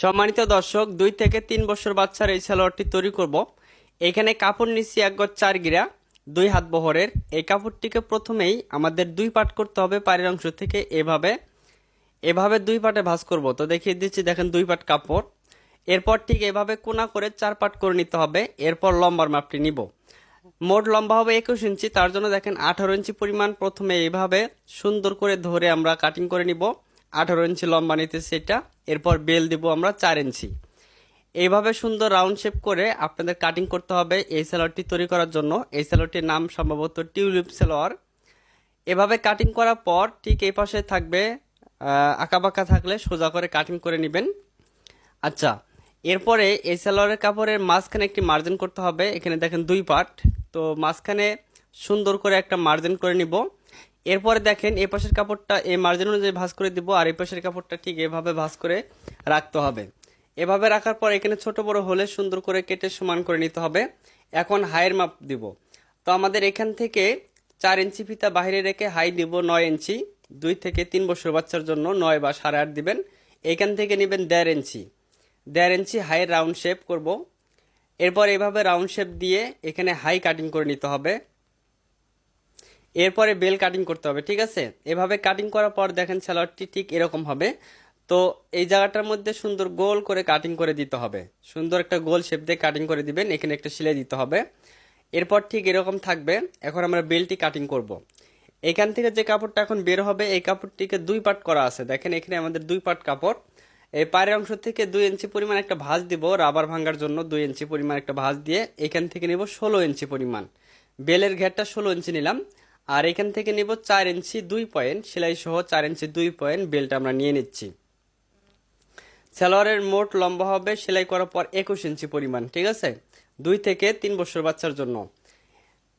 সম্মানিত দর্শক, 2 থেকে 3 বছর বাচ্চার এই সালোয়ারটি তৈরি করব। এখানে কাপড় নিচ্ছি 1 গজ 4 গিরা, 2 হাত বহরের। এই কাপড়টিকে প্রথমেই আমাদের 2 পাট করতে হবে। পায়ের অংশ থেকে এভাবে এভাবে 2 পাটে ভাঁজ করব। তো দেখিয়ে দিচ্ছি, দেখেন 2 পাট কাপড়। এরপর ঠিক এভাবে কোনা করে 4 পাট করে নিতে হবে। এরপর লম্বার মাপটি নিব। মোট লম্বা হবে 21 ইঞ্চি। তার জন্য দেখেন 18 ইঞ্চি পরিমাণ প্রথমে এইভাবে সুন্দর করে ধরে আমরা কাটিং করে নিব। 18 ইঞ্চি লম্বা নিতেছি এটা। এরপর বেল দিব আমরা 4 ইঞ্চি। এইভাবে সুন্দর রাউন্ড শেপ করে আপনাদের কাটিং করতে হবে এই সালোয়ারটি তৈরি করার জন্য। এই সালোয়ারটির নাম সম্ভবত টিউলিপ সালোয়ার। এভাবে কাটিং করার পর ঠিক এই পাশে থাকবে আঁকাবাঁকা থাকলে সোজা করে কাটিং করে নেবেন। আচ্ছা, এরপরে এই সালোয়ারের কাপড়ের মাঝখানে একটি মার্জিন করতে হবে। এখানে দেখেন 2 পাট, তো মাঝখানে সুন্দর করে একটা মার্জিন করে নিব। এরপরে দেখেন এই পাশের কাপড়টা এই মার্জিন অনুযায়ী ভাঁজ করে দিব, আর এই পাশের কাপড়টা ঠিক এভাবে ভাঁজ করে রাখতে হবে। এভাবে রাখার পর এখানে ছোট বড় হলে সুন্দর করে কেটে সমান করে নিতে হবে। এখন হাইয়ের মাপ দিব। তো আমাদের এখান থেকে 4 ইঞ্চি ফিতা বাইরে রেখে হাই দিব 9 ইঞ্চি। 2 থেকে 3 বছর বাচ্চার জন্য 9 বা 8.5 দিবেন। এখান থেকে নেবেন 1.5 ইঞ্চি। 1.5 ইঞ্চি হাই রাউন্ড শেপ করব। এরপর এভাবে রাউন্ড শেপ দিয়ে এখানে হাই কাটিং করে নিতে হবে। এরপরে বেল কাটিং করতে হবে, ঠিক আছে। এভাবে কাটিং করার পর দেখেন সালোয়ারটি ঠিক এরকম হবে। তো এই জায়গাটার মধ্যে সুন্দর গোল করে কাটিং করে দিতে হবে। সুন্দর একটা গোল শেপ দিয়ে কাটিং করে দিবেন। এখানে একটা সেলাই দিতে হবে। এরপর ঠিক এরকম থাকবে। এখন আমরা বেলটি কাটিং করব। এখান থেকে যে কাপড়টা এখন বের হবে এই কাপড়টিকে 2 পাট করা আছে। দেখেন এখানে আমাদের 2 পাট কাপড়। এই পায়ের অংশ থেকে 2 ইঞ্চি পরিমাণ একটা ভাঁজ দিব রাবার ভাঙার জন্য। 2 ইঞ্চি পরিমাণ একটা ভাঁজ দিয়ে এখান থেকে নিব 16 ইঞ্চি পরিমাণ। বেলের ঘেরটা 16 ইঞ্চি নিলাম। আর এখান থেকে নিব 4 ইঞ্চি 2 পয়েন্ট সেলাই সহ 4 ইঞ্চি 2 পয়েন্ট বেলটা আমরা নিয়ে নিচ্ছি। সালোয়ারের মোট লম্বা হবে সেলাই করার পর 21 ইঞ্চি পরিমাণ, ঠিক আছে, 2 থেকে 3 বছর বাচ্চার জন্য।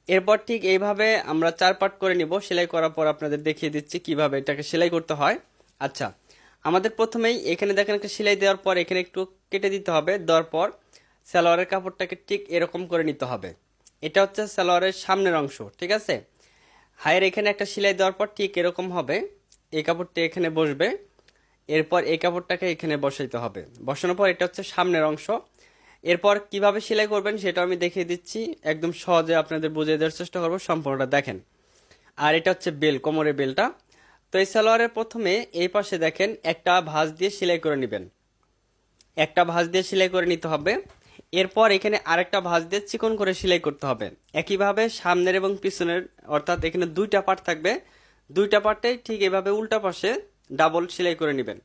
এরপর ঠিক এইভাবে আমরা 4 পাট করে নিব। সেলাই করার পর আপনাদের দেখিয়ে দিচ্ছি কিভাবে এটাকে সেলাই করতে হয়। আচ্ছা, আমাদের প্রথমেই এখানে দেখেন একটা সেলাই দেওয়ার পর এখানে একটু কেটে দিতে হবে। দেওয়ার পর সালোয়ারের কাপড়টাকে ঠিক এরকম করে নিতে হবে। এটা হচ্ছে সালোয়ারের সামনের অংশ, ঠিক আছে। হায়ের এখানে একটা সেলাই দেওয়ার পর ঠিক এরকম হবে। এই কাপড়টা এখানে বসবে। এরপর এই কাপড়টাকে এখানে বসাইতে হবে। বসানোর পর এটা হচ্ছে সামনের অংশ। এরপর কিভাবে সেলাই করবেন সেটা আমি দেখিয়ে দিচ্ছি। একদম সহজে আপনাদের বুঝিয়ে দেওয়ার চেষ্টা করবো, সম্পূর্ণটা দেখেন। আর এটা হচ্ছে বেল, কোমরের বেলটা। তো এই সালোয়ারের প্রথমে এই পাশে দেখেন একটা ভাঁজ দিয়ে সেলাই করে নেবেন। একটা ভাঁজ দিয়ে সেলাই করে নিতে হবে। এরপর এখানে আরেকটা ভাঁজ দিয়ে চিকন করে সেলাই করতে হবে। একইভাবে সামনের এবং পিছনের, অর্থাৎ এখানে 2টা পার্ট থাকবে। 2টা পার্টে ঠিক এভাবে উল্টা পাশে ডাবল সেলাই করে নেবেন।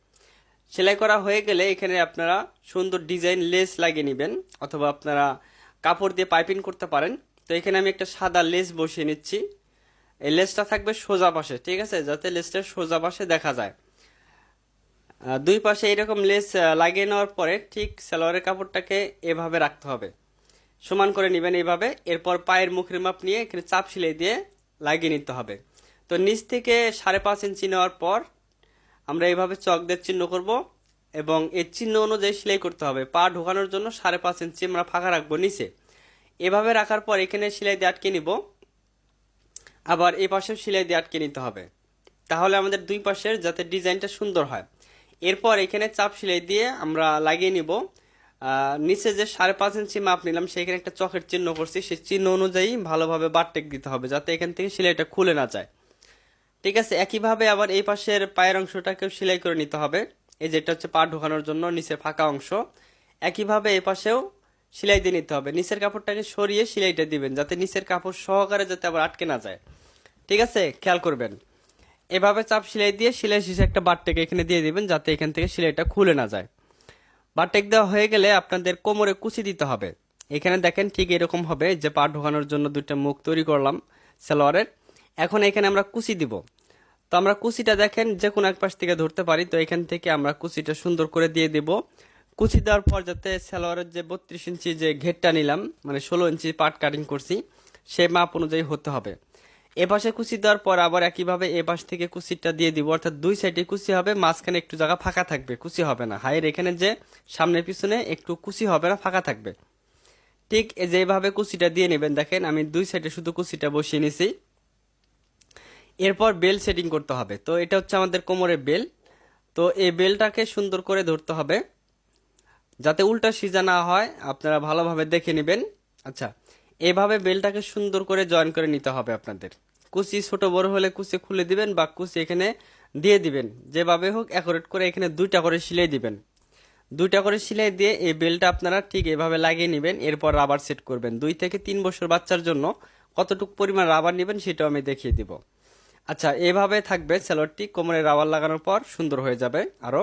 সেলাই করা হয়ে গেলে এখানে আপনারা সুন্দর ডিজাইন লেস লাগিয়ে নেবেন, অথবা আপনারা কাপড় দিয়ে পাইপিং করতে পারেন। তো এখানে আমি একটা সাদা লেস বসিয়ে নিচ্ছি। এই লেসটা থাকবে সোজা পাশে, ঠিক আছে, যাতে লেসটা সোজা পাশে দেখা যায়। 2 পাশে এরকম লেস লাগিয়ে নেওয়ার পরে ঠিক সালোয়ারের কাপড়টাকে এভাবে রাখতে হবে। সমান করে নেবেন এইভাবে। এরপর পায়ের মুখের মাপ নিয়ে এখানে চাপ সেলাই দিয়ে লাগিয়ে নিতে হবে। তো নিচ থেকে 5.5 ইঞ্চি নেওয়ার পর আমরা এইভাবে চক দিয়ে চিহ্ন করব, এবং এই চিহ্ন অনুযায়ী সেলাই করতে হবে। পা ঢোকানোর জন্য 5.5 ইঞ্চি আমরা ফাঁকা রাখবো নিচে। এভাবে রাখার পর এখানে সেলাই দিয়ে আটকে নিব। আবার এই পাশেও সেলাই দিয়ে আটকে নিতে হবে, তাহলে আমাদের 2 পাশের যাতে ডিজাইনটা সুন্দর হয়। এরপর এখানে চাপ সেলাই দিয়ে আমরা লাগিয়ে নিব। নিচে যে 5.5 ইঞ্চি মাপ নিলাম সেখানে একটা চকের চিহ্ন করছি, সেই চিহ্ন অনুযায়ী ভালোভাবে বারটেক দিতে হবে যাতে এখান থেকে সেলাইটা খুলে না যায়, ঠিক আছে। একইভাবে আবার এই পাশের পায়ের অংশটাকেও সেলাই করে নিতে হবে। এই যেটা হচ্ছে পা ঢোকানোর জন্য নিচে ফাঁকা অংশ। একইভাবে এই পাশেও সেলাই দিয়ে নিতে হবে। নিচের কাপড়টাকে সরিয়ে সেলাইটা দিবেন যাতে নিচের কাপড় সহকারে যাতে আবার আটকে না যায়, ঠিক আছে, খেয়াল করবেন। এভাবে চাপ সেলাই দিয়ে সেলাই শেষে একটা বারটেক এখানে দিয়ে দিবেন যাতে এখান থেকে সেলাইটা খুলে না যায়। বারটেক দেওয়া হয়ে গেলে আপনাদের কোমরে কুচি দিতে হবে। এখানে দেখেন ঠিক এরকম হবে, যে পা ঢোকানোর জন্য 2টা মুখ তৈরি করলাম সালোয়ারের। এখন এখানে আমরা কুচি দিব। তো আমরা কুচিটা দেখেন যে কোনো এক পাশ থেকে ধরতে পারি। তো এখান থেকে আমরা কুচিটা সুন্দর করে দিয়ে দেব। কুচি দেওয়ার পর যাতে সালোয়ারের যে 32 ইঞ্চি যে ঘেরটা নিলাম, মানে 16 ইঞ্চি পার্ট কাটিং করছি, সেই মাপ অনুযায়ী হতে হবে। এ পাশে কুচি দেওয়ার পর আবার একইভাবে এ পাশ থেকে কুচিটা দিয়ে দিব, অর্থাৎ 2 সাইডে কুচি হবে, মাঝখানে একটু জায়গা ফাঁকা থাকবে, কুচি হবে না। হাইয়ের এখানে যে সামনে পিছনে একটু কুচি হবে না, ফাঁকা থাকবে। ঠিক যেভাবে কুচিটা দিয়ে নেবেন। দেখেন আমি 2 সাইডে শুধু কুচিটা বসিয়ে নিছি। এরপর বেল সেটিং করতে হবে। তো এটা হচ্ছে আমাদের কোমরের বেল। তো এই বেলটাকে সুন্দর করে ধরতে হবে। যাতে উল্টা সিজা না হয় আপনারা ভালোভাবে দেখে নেবেন। আচ্ছা, এভাবে বেলটাকে সুন্দর করে জয়েন করে নিতে হবে আপনাদের। কুচি ছোট বড় হলে কুচি খুলে দিবেন বা কুচি এখানে দিয়ে দিবেন, যেভাবে হোক অ্যাকুরেট করে এখানে দুইটা করে সিলাই দিবেন। দুইটা করে সিলাই দিয়ে এই বেলটা আপনারা ঠিক এভাবে লাগিয়ে নেবেন। এরপর রাবার সেট করবেন। 2 থেকে 3 বছর বাচ্চার জন্য কতটুকু পরিমাণ রাবার নেবেন সেটাও আমি দেখিয়ে দিব। আচ্ছা, এভাবে থাকবে সালোয়ারটি। কোমরে রাবার লাগানোর পর সুন্দর হয়ে যাবে আরো।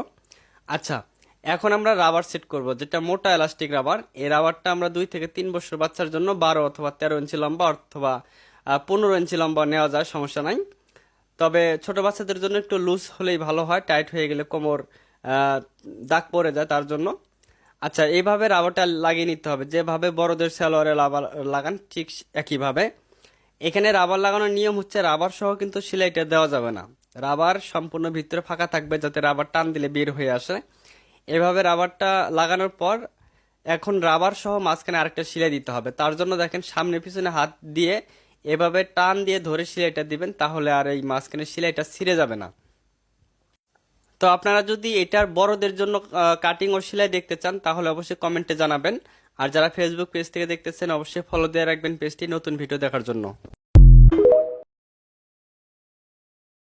আচ্ছা, এখন আমরা রাবার সেট করব, যেটা মোটা এলাস্টিক রাবার। এই রাবারটা আমরা 2 থেকে 3 বছর বাচ্চার জন্য 12 অথবা 13 ইঞ্চি লম্বা অথবা 15 ইঞ্চি লম্বা নেওয়া যায়, সমস্যা নাই। তবে ছোট বাচ্চাদের জন্য একটু লুজ হলেই ভালো হয়, টাইট হয়ে গেলে কোমর আহ, দাগ পড়ে যায় তার জন্য। আচ্ছা, এইভাবে রাবারটা লাগিয়ে নিতে হবে, যেভাবে বড়দের সালোয়ারে রাবার লাগান ঠিক একইভাবে। এখানে রাবার লাগানোর নিয়ম হচ্ছে রাবার সহ কিন্তু সেলাইটা দেওয়া যাবে না। রাবার সম্পূর্ণ ভিতরে ফাঁকা থাকবে, যাতে রাবার টান দিলে বের হয়ে আসে। এভাবে রাবারটা লাগানোর পর এখন রাবার সহ মাঝখানে আরেকটা সেলাই দিতে হবে। তার জন্য দেখেন সামনে পিছনে হাত দিয়ে এভাবে টান দিয়ে ধরে সেলাইটা দিবেন, তাহলে আর এই মাঝখানে সেলাইটা ছিঁড়ে যাবে না। তো আপনারা যদি এটার বড়দের জন্য কাটিং ও সেলাই দেখতে চান তাহলে অবশ্যই কমেন্টে জানাবেন। আর যারা ফেসবুক পেজ থেকে দেখতেছেন অবশ্যই ফলো দিয়ে রাখবেন পেজটি নতুন ভিডিও দেখার জন্য।